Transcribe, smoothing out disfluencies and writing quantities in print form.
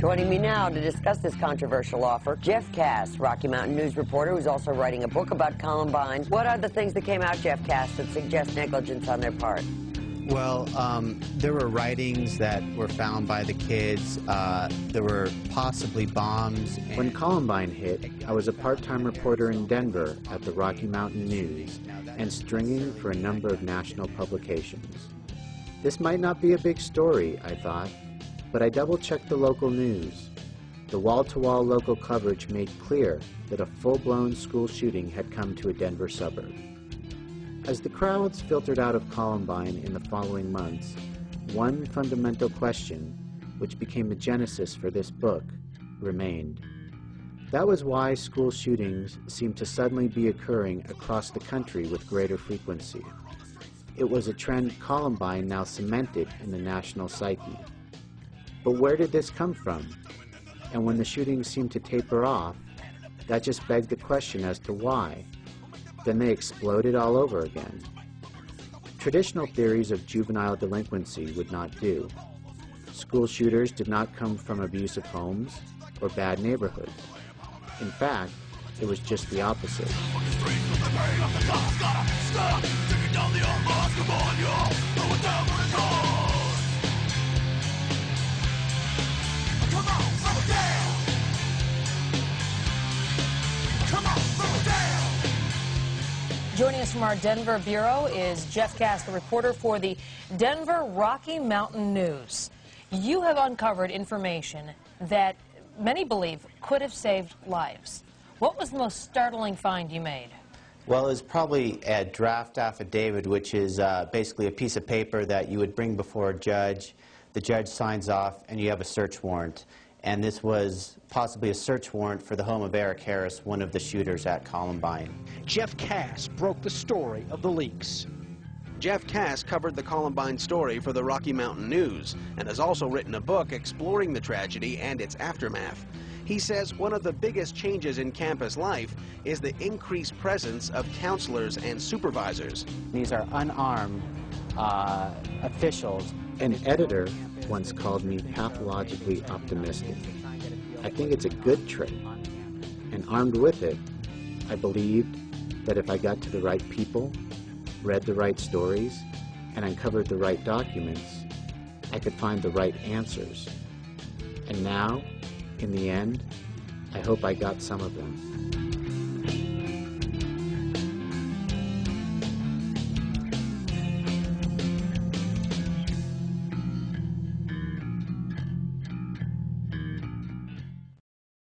Joining me now to discuss this controversial offer, Jeff Cass, Rocky Mountain News reporter who's also writing a book about Columbine. What are the things that came out, Jeff Cass, that suggest negligence on their part? Well, there were writings that were found by the kids. There were possibly bombs. When Columbine hit, I was a part-time reporter in Denver at the Rocky Mountain News and stringing for a number of national publications. This might not be a big story, I thought, but I double-checked the local news. The wall-to-wall local coverage made clear that a full-blown school shooting had come to a Denver suburb. As the crowds filtered out of Columbine in the following months, one fundamental question, which became the genesis for this book, remained. That was why school shootings seemed to suddenly be occurring across the country with greater frequency. It was a trend Columbine now cemented in the national psyche. But where did this come from? And when the shootings seemed to taper off, that just begged the question as to why. Then they exploded all over again. Traditional theories of juvenile delinquency would not do. School shooters did not come from abusive homes or bad neighborhoods. In fact, it was just the opposite. Joining us from our Denver bureau is Jeff Cass, the reporter for the Denver Rocky Mountain News. You have uncovered information that many believe could have saved lives. What was the most startling find you made? Well, it was probably a draft affidavit, which is basically a piece of paper that you would bring before a judge. The judge signs off, and you have a search warrant. And this was possibly a search warrant for the home of Eric Harris, one of the shooters at Columbine. Jeff Cass broke the story of the leaks. Jeff Cass covered the Columbine story for the Rocky Mountain News and has also written a book exploring the tragedy and its aftermath. He says one of the biggest changes in campus life is the increased presence of counselors and supervisors. These are unarmed officials. An editor once called me pathologically optimistic. I think it's a good trait. And armed with it, I believed that if I got to the right people, read the right stories, and uncovered the right documents, I could find the right answers. And now, in the end, I hope I got some of them.